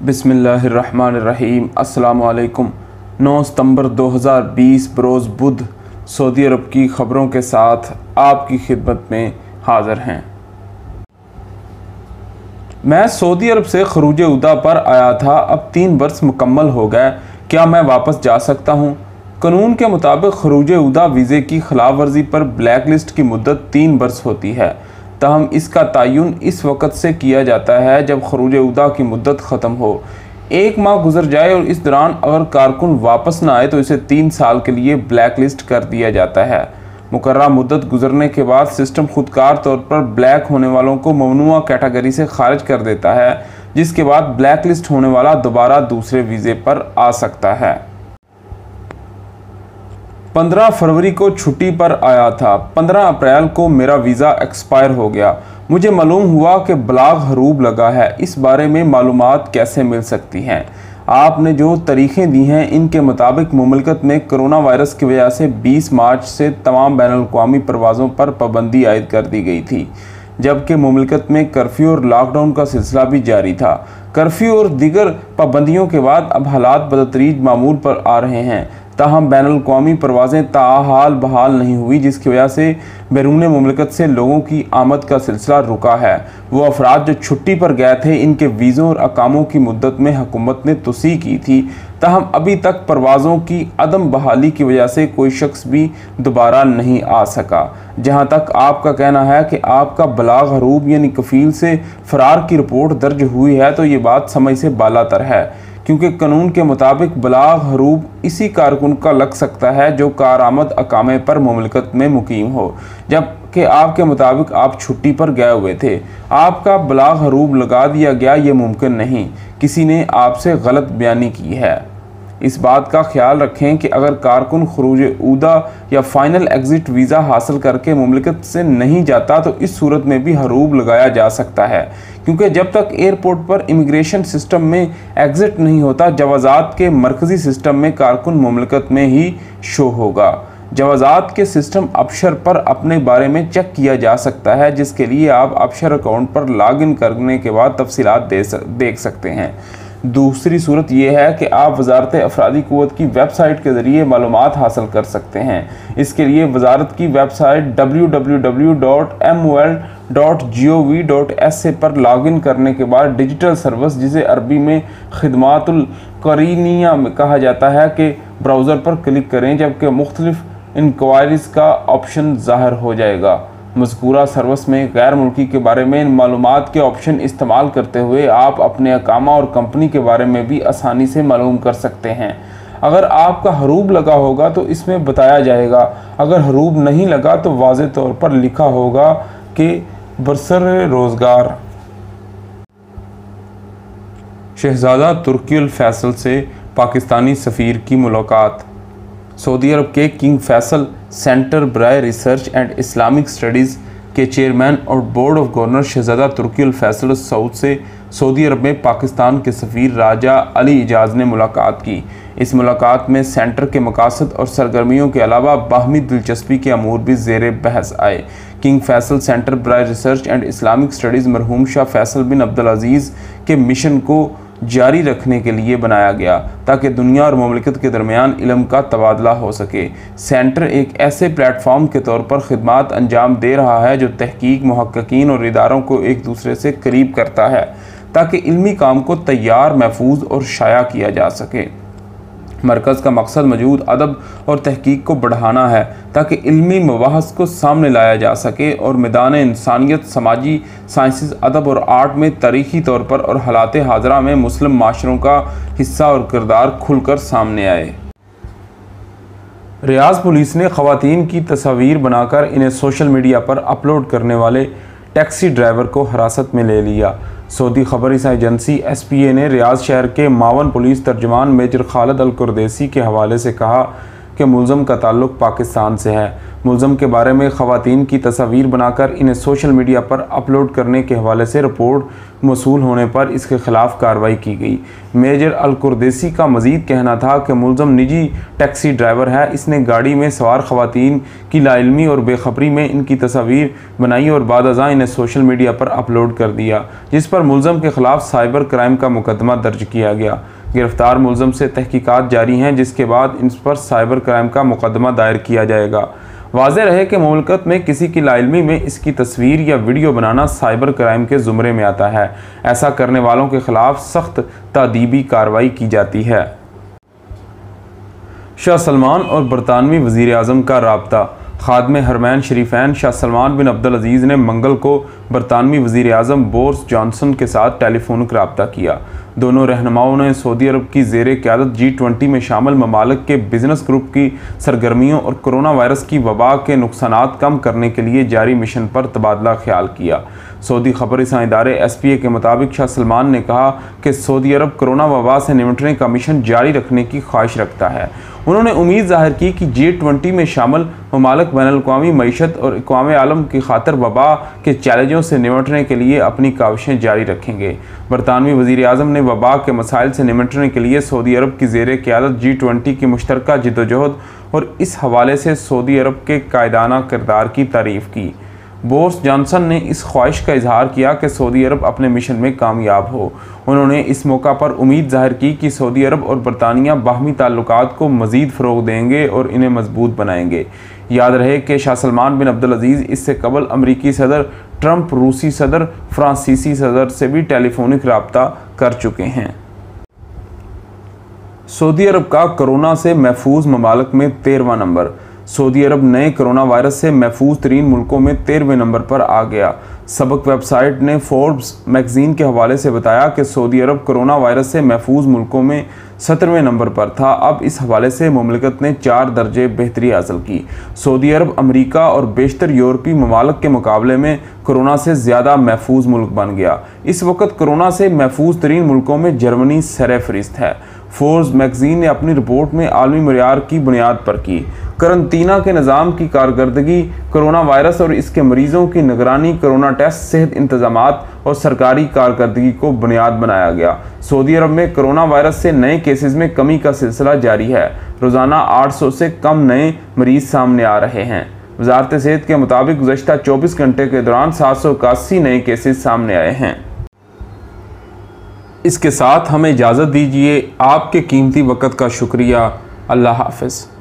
बिस्मिल्लाहिर्रहमानिर्रहीम। अस्सलामुअलैकुम। 9 सितंबर 2020 बरोज़ बुध सऊदी अरब की ख़बरों के साथ आपकी खिदमत में हाज़िर हैं। मैं सऊदी अरब से खरूज उदा पर आया था। अब 3 वर्ष मुकम्मल हो गए। क्या मैं वापस जा सकता हूँ? कानून के मुताबिक खरूज उदा वीज़े की खिलाफ वर्जी पर ब्लैक लिस्ट की मुद्दत 3 वर्ष होती है। तहम इसका तयन इस वक़्त से किया जाता है जब खरूज उदा की मुद्दत ख़त्म हो। 1 माह गुजर जाए और इस दौरान अगर कारकुन वापस ना आए तो इसे 3 साल के लिए ब्लैक लिस्ट कर दिया जाता है। मुकर्रर मुद्दत गुजरने के बाद सिस्टम खुदकार तौर पर ब्लैक होने वालों को ममनुआ कैटेगरी से खारिज कर देता है, जिसके बाद ब्लैक लिस्ट होने वाला दोबारा दूसरे वीज़े पर आ सकता है। 15 फरवरी को छुट्टी पर आया था। 15 अप्रैल को मेरा वीज़ा एक्सपायर हो गया। मुझे मालूम हुआ कि ब्लाग हरूब लगा है। इस बारे में मालूमात कैसे मिल सकती हैं? आपने जो तारीखें दी हैं इनके मुताबिक मुमलिकत में कोरोना वायरस की वजह से 20 मार्च से तमाम बैनुल-अक़वामी परवाज़ों पर पाबंदी आयद कर दी गई थी, जबकि मुमलिकत में कर्फ्यू और लॉकडाउन का सिलसिला भी जारी था। कर्फ्यू और दीगर पाबंदियों के बाद अब हालात बदतरीज मामूल पर आ रहे हैं। ताहम बैनुल-अक़वामी परवाज़ें ताहाल बहाल नहीं हुई, जिसकी वजह से बैरून मुमलिकत से लोगों की आमद का सिलसिला रुका है। वो अफराद जो छुट्टी पर गए थे, इनके वीज़ों और अकामों की मुद्दत में हुकूमत ने तोसी की थी। ताहम अभी तक परवाज़ों की अदम बहाली की वजह से कोई शख्स भी दोबारा नहीं आ सका। जहाँ तक आपका कहना है कि आपका बलाग हरूब यानी कफ़ील से फ़रार की रिपोर्ट दर्ज हुई है, तो ये बात समझ से बालातर है, क्योंकि कानून के मुताबिक बलाग हरूब इसी कारकुन का लग सकता है जो कारआमद अकामे पर मुमलिकत में मुकीम हो, जबकि आपके मुताबिक आप छुट्टी पर गए हुए थे। आपका बलाग हरूब लगा दिया गया, ये मुमकिन नहीं। किसी ने आपसे गलत बयानी की है। इस बात का ख्याल रखें कि अगर कारकुन खरूज उदा या फ़ाइनल एग्ज़िट वीज़ा हासिल करके मुमलिकत से नहीं जाता तो इस सूरत में भी हरूब लगाया जा सकता है, क्योंकि जब तक एयरपोर्ट पर इमिग्रेशन सिस्टम में एग्ज़िट नहीं होता, जवाज़ात के मरकज़ी सिस्टम में कारकुन मुमलिकत में ही शो होगा। जवाज़ात के सिस्टम अबशर पर अपने बारे में चेक किया जा सकता है, जिसके लिए आप अबशर अकाउंट पर लॉगिन करने के बाद तफसीलात देख सकते हैं। दूसरी सूरत यह है कि आप वजारत अफरादी क़ुव्वत की वेबसाइट के ज़रिए मालूमात हासिल कर सकते हैं। इसके लिए वजारत की वेबसाइट www.mol.gov.sa पर लॉगिन करने के बाद डिजिटल सर्विस, जिसे अरबी में खिदमातुल क़रीनिया में कहा जाता है, कि ब्राउज़र पर क्लिक करें, जबकि मुख्तलिफ इंक्वायरीज़ का ऑप्शन ज़ाहिर हो जाएगा। मज़कूरा सर्विस में गैर मुल्की के बारे में मालूमात के ऑप्शन इस्तेमाल करते हुए आप अपने अकामा और कंपनी के बारे में भी आसानी से मालूम कर सकते हैं। अगर आपका हरूब लगा होगा तो इसमें बताया जाएगा, अगर हरूब नहीं लगा तो वाज़े तौर पर लिखा होगा कि बरसर रोज़गार। शहज़ादा तुर्की अल फैसल से पाकिस्तानी सफ़ीर की मुलाकात। सऊदी अरब के किंग फैसल सेंटर बराए रिसर्च एंड इस्लामिक स्टडीज़ के चेयरमैन और बोर्ड ऑफ गवर्नर शहज़ादा तुर्की अल फैसल सऊद से सऊदी अरब में पाकिस्तान के सफ़ीर राजा अली इजाज़ ने मुलाकात की। इस मुलाकात में सेंटर के मकासद और सरगर्मियों के अलावा बाहमी दिलचस्पी के अमूर भी ज़ेर बहस आए। किंग फैसल सेंटर बराए रिसर्च एंड इस्लामिक स्टडीज़ मरहूम शाह फैसल बिन अब्दुल अज़ीज़ के मिशन को जारी रखने के लिए बनाया गया, ताकि दुनिया और मुमलिकत के दरमियान इल्म का तबादला हो सके। सेंटर एक ऐसे प्लेटफॉर्म के तौर पर खिदमात अंजाम दे रहा है जो तहकीक, मुहक्किकीन और इदारों को एक दूसरे से करीब करता है, ताकि इल्मी काम को तैयार, महफूज और शाया किया जा सके। मरकज़ का मकसद मौजूद अदब और तहकीक को बढ़ाना है, ताकि इल्मी मबाहस को सामने लाया जा सके और मैदान इंसानियत, समाजी साइंसेस, अदब और आर्ट में तारीख़ी तौर पर और हालात हाज़रा में मुस्लिम माशरों का हिस्सा और किरदार खुलकर सामने आए। रियाज़ पुलिस ने ख़वातीन की तस्वीर बनाकर इन्हें सोशल मीडिया पर अपलोड करने वाले टैक्सी ड्राइवर को हिरासत में ले लिया। सऊदी खबर एजेंसी SPA ने रियाज़ शहर के मावन पुलिस तर्जमान मेजर खालिद अल कुरदेसी के हवाले से कहा कि मुलज़म का ताल्लुक़ पाकिस्तान से है। मुलज़म के बारे में ख़वातीन की तस्वीर बनाकर इन्हें सोशल मीडिया पर अपलोड करने के हवाले से रिपोर्ट मौसूल होने पर इसके ख़िलाफ़ कार्रवाई की गई। मेजर अल-कुरदैसी का मज़ीद कहना था कि मुलज़म निजी टैक्सी ड्राइवर है। इसने गाड़ी में सवार ख़वातीन की लाइल्मी और बेखबरी में इनकी तस्वीर बनाई और बाद अज़ां इन्हें सोशल मीडिया पर अपलोड कर दिया, जिस पर मुलज़म के ख़िलाफ़ साइबर क्राइम का मुकदमा दर्ज किया गया। गिरफ्तार मुलज़म से तहकीकात जारी हैं, जिसके बाद इन पर साइबर क्राइम का मुकदमा दायर किया जाएगा। वाज़ेह रहे कि मुमलकत में किसी की लाइल्मी में इसकी तस्वीर या वीडियो बनाना साइबर क्राइम के ज़ुमरे में आता है। ऐसा करने वालों के ख़िलाफ़ सख्त तादीबी कार्रवाई की जाती है। शाह सलमान और बरतानवी वज़ीर आज़म का राब्ता। खादमे हरमैन शरीफैन शाह सलमान बिन अब्दुल अज़ीज़ ने मंगल को बरतानवी वज़ीर आज़म बोरिस जॉनसन के साथ टेलीफोनिक राब्ता किया। दोनों रहनुमाओं ने सऊदी अरब की ज़ेरे क़यादत G20 में शामिल ममालिक के बिजनेस ग्रुप की सरगर्मियों और कोरोना वायरस की वबा के नुकसानात कम करने के लिए जारी मिशन पर तबादला ख्याल किया। सऊदी खबर रसां इदारे SPA के मुताबिक शाह सलमान ने कहा कि सऊदी अरब कोरोना वबा से निपटने का मिशन जारी रखने की ख्वाहिश रखता है। उन्होंने उम्मीद ज़ाहिर की कि G20 में शामिल ममालिक बैनुल-अक़वामी मईशत और अक़वाम आलम की खातिर वबा के चैलेंजों से निपटने के लिए अपनी काविशें जारी रखेंगे। बरतानवी वज़ीर आज़म ने वबा के मसाइल से निपटने के लिए सऊदी अरब की ज़ेरे क़यादत G20 की मुश्तरका जिद्दोजहद और इस हवाले से सऊदी अरब के कायदाना किरदार की तारीफ़ की। बोरिस जॉनसन ने इस ख्वाहिश का इजहार किया कि सऊदी अरब अपने मिशन में कामयाब हो। उन्होंने इस मौका पर उम्मीद ज़ाहिर की कि सऊदी अरब और बरतानिया बाहमी ताल्लुकात को मज़ीद फ़रोग़ देंगे और इन्हें मजबूत बनाएंगे। याद रहे कि शाह सलमान बिन अब्दुल अज़ीज़ इससे कबल अमरीकी सदर ट्रंप, रूसी सदर, फ्रांसीसी सदर से भी टेलीफोनिक राब्ता कर चुके हैं। सऊदी अरब का कोरोना से महफूज ममालिक में 13वां नंबर। सऊदी अरब नए कोरोना वायरस से महफूज तरीन मुल्कों में 13वें नंबर पर आ गया। सबक वेबसाइट ने फोर्ब्स मैगजीन के हवाले से बताया कि सऊदी अरब कोरोना वायरस से महफूज मुल्कों में 17वें नंबर पर था। अब इस हवाले से मुमलिकत ने 4 दर्जे बेहतरी हासिल की। सऊदी अरब अमरीका और बेशतर यूरोपीय ममालिक के मुकाबले में कोरोना से ज़्यादा महफूज मुल्क बन गया। इस वक्त कोरोना से महफूज तरीन मुल्कों में जर्मनी सर-ए-फ़हरिस्त है। फोर्ब्स मैगजीन ने अपनी रिपोर्ट में आलमी मयार की बुनियाद पर की करंतना के निज़ाम की कारकर्दगी, कोरोना वायरस और इसके मरीजों की निगरानी, कोरोना टेस्ट, सेहत इंतजामात और सरकारी कारकर्दगी को बुनियाद बनाया गया। सऊदी अरब में कोरोना वायरस से नए केसेस में कमी का सिलसिला जारी है। रोज़ाना 800 से कम नए मरीज सामने आ रहे हैं। वज़ारत सेहत के मुताबिक गुज़श्ता 24 घंटे के दौरान 781 नए केसेस सामने आए हैं। इसके साथ हमें इजाज़त दीजिए। आपके कीमती वक़्त का शुक्रिया। अल्लाह हाफ़िज़।